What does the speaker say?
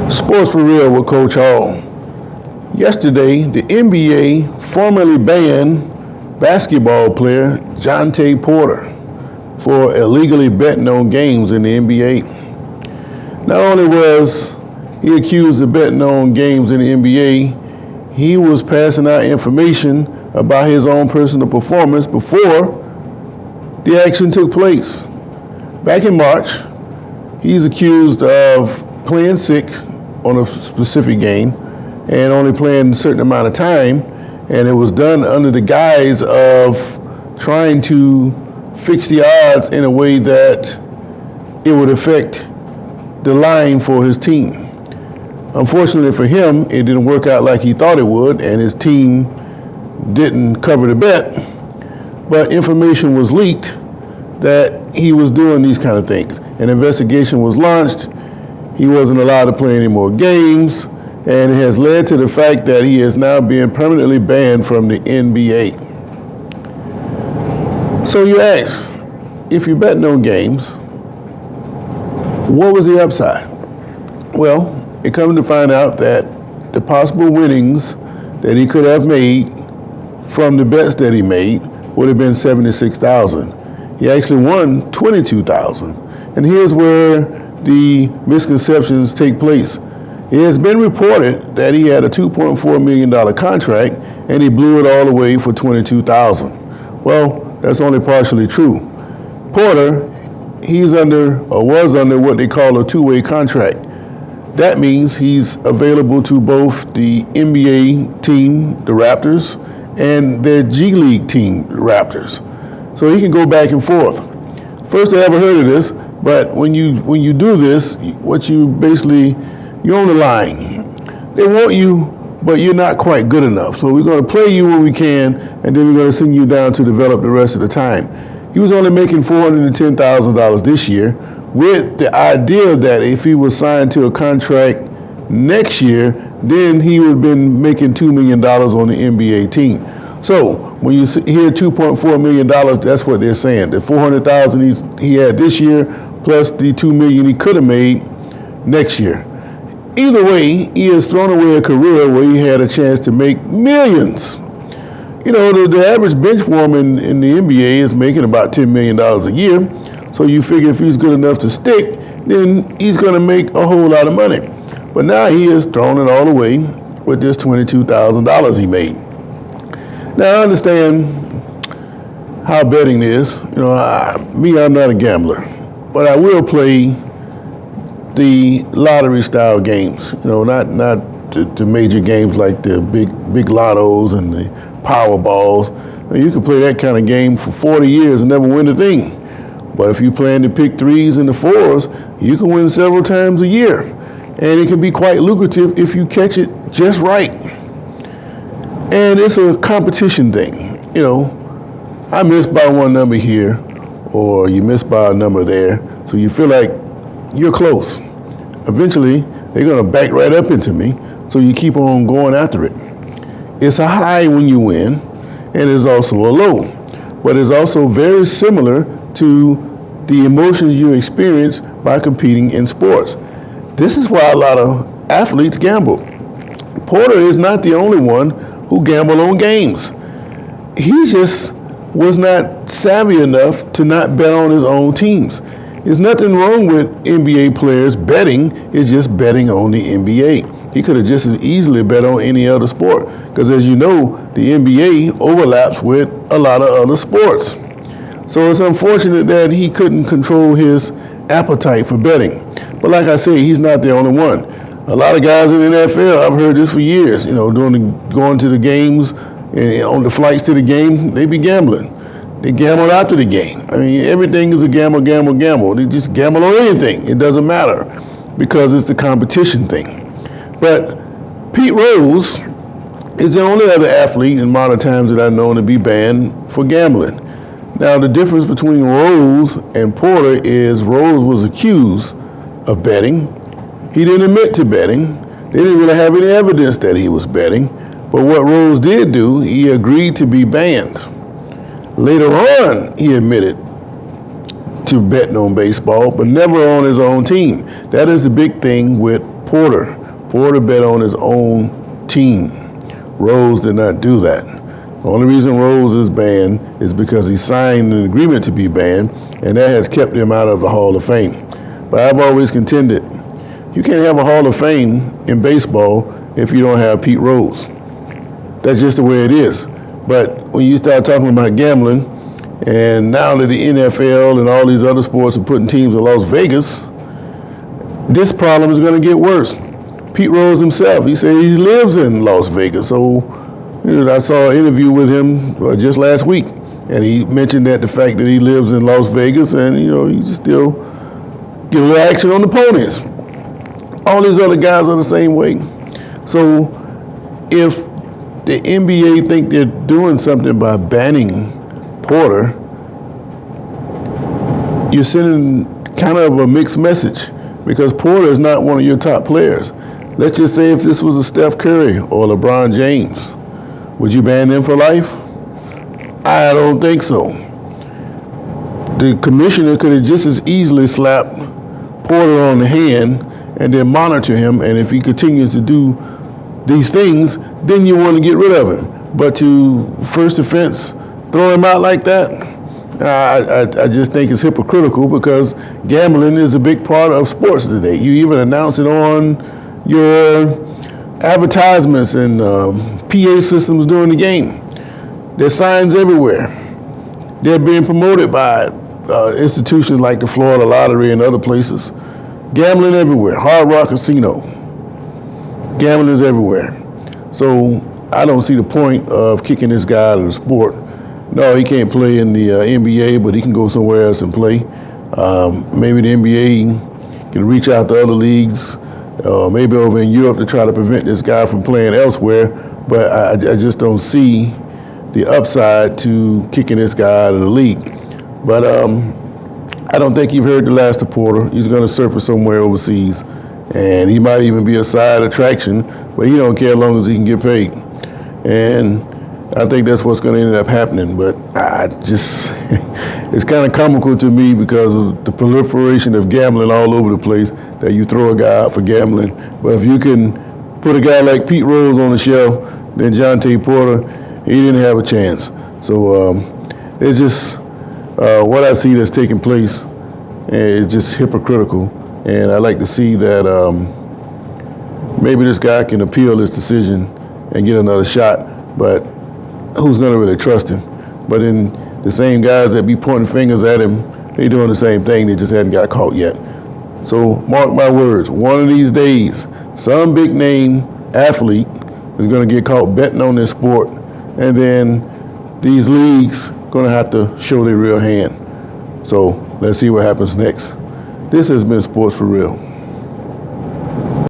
Sports for Real with Coach Hall. Yesterday, the NBA formally banned basketball player Jonte Porter for illegally betting on games in the NBA. Not only was he accused of betting on games in the NBA, he was passing out information about his own personal performance before the action took place. Back in March, he's accused of playing sick on a specific game and only playing a certain amount of time, and it was done under the guise of trying to fix the odds in a way that it would affect the line for his team. Unfortunately for him, it didn't work out like he thought it would, and his team didn't cover the bet, but information was leaked that he was doing these kind of things. An investigation was launched. He wasn't allowed to play any more games, and it has led to the fact that he is now being permanently banned from the NBA. So you ask, if you're betting on games, what was the upside? Well, it comes to find out that the possible winnings that he could have made from the bets that he made would have been $76,000. He actually won $22,000. And here's where the misconceptions take place. It has been reported that he had a $2.4 million contract and he blew it all away for $22,000. Well, that's only partially true. Porter, he's under or was under what they call a two-way contract. That means he's available to both the NBA team, the Raptors, and their G League team, the Raptors. So he can go back and forth. First, I ever heard of this, but when you do this, what you're on the line. They want you, but you're not quite good enough. So we're going to play you when we can, and then we're going to send you down to develop the rest of the time. He was only making $410,000 this year, with the idea that if he was signed to a contract next year, then he would have been making $2 million on the NBA team. So when you hear $2.4 million, that's what they're saying. The $400,000 he had this year, plus the $2 million he could have made next year. Either way, he has thrown away a career where he had a chance to make millions. You know, the average bench warmer in the NBA is making about $10 million a year. So you figure if he's good enough to stick, then he's going to make a whole lot of money. But now he has thrown it all away with this $22,000 he made. Now I understand how betting is. You know, I'm not a gambler, but I will play the lottery style games. You know, not the major games like the big lottos and the Powerballs. I mean, you can play that kind of game for 40 years and never win a thing. But if you plan to pick threes and the fours, you can win several times a year. And it can be quite lucrative if you catch it just right. And it's a competition thing. You know, I missed by one number here, or you missed by a number there, so you feel like you're close. Eventually, they're going to back right up into me, so you keep on going after it. It's a high when you win, and it's also a low. But it's also very similar to the emotions you experience by competing in sports. This is why a lot of athletes gamble. Porter is not the only one who gambled on games. He just was not savvy enough to not bet on his own teams. There's nothing wrong with NBA players betting, it's just betting on the NBA. He could have just as easily bet on any other sport, because as you know, the NBA overlaps with a lot of other sports. So it's unfortunate that he couldn't control his appetite for betting. But like I say, he's not the only one. A lot of guys in the NFL, I've heard this for years, you know, going to the games and on the flights to the game, they be gambling. They gamble after the game. I mean, everything is a gamble. They just gamble on anything. It doesn't matter because it's the competition thing. But Pete Rose is the only other athlete in modern times that I've known to be banned for gambling. Now, the difference between Rose and Porter is Rose was accused of betting. He didn't admit to betting. They didn't really have any evidence that he was betting. But what Rose did do, he agreed to be banned. Later on, he admitted to betting on baseball, but never on his own team. That is the big thing with Porter bet on his own team. Rose did not do that. The only reason Rose is banned is because he signed an agreement to be banned, and that has kept him out of the Hall of Fame. But I've always contended, you can't have a Hall of Fame in baseball if you don't have Pete Rose. That's just the way it is. But when you start talking about gambling, and now that the NFL and all these other sports are putting teams in Las Vegas, this problem is going to get worse. Pete Rose himself, he said he lives in Las Vegas. So, I saw an interview with him just last week, and he mentioned that the fact that he lives in Las Vegas, and he just still get a little action on the ponies. All these other guys are the same way. So, if the NBA think they're doing something by banning Porter, you're sending kind of a mixed message, because Porter is not one of your top players. Let's just say if this was a Steph Curry or LeBron James, would you ban them for life? I don't think so. The commissioner could have just as easily slapped Porter on the hand and then monitor him, and if he continues to do these things, then you want to get rid of him. But to first offense, throw him out like that, I just think it's hypocritical, because gambling is a big part of sports today. You even announce it on your advertisements and PA systems during the game. There's signs everywhere. They're being promoted by institutions like the Florida Lottery and other places. Gambling everywhere. Hard Rock Casino. Gambling is everywhere. So I don't see the point of kicking this guy out of the sport. No, he can't play in the NBA, but he can go somewhere else and play. Maybe the NBA can reach out to other leagues, maybe over in Europe, to try to prevent this guy from playing elsewhere. But I just don't see the upside to kicking this guy out of the league. But I don't think you've heard the last of Porter. He's going to surface somewhere overseas, and he might even be a side attraction, but he don't care as long as he can get paid. And I think that's what's going to end up happening. But it's kind of comical to me, because of the proliferation of gambling all over the place, that you throw a guy out for gambling. But if you can put a guy like Pete Rose on the shelf, then Jonte Porter, he didn't have a chance. So it's just what I see that's taking place is just hypocritical. And I'd like to see that maybe this guy can appeal this decision and get another shot. But who's going to really trust him? But then the same guys that be pointing fingers at him, they doing the same thing. They just hadn't got caught yet. So mark my words, one of these days, some big name athlete is going to get caught betting on this sport, and then these leagues going to have to show their real hand. So let's see what happens next. This has been Sports for Real.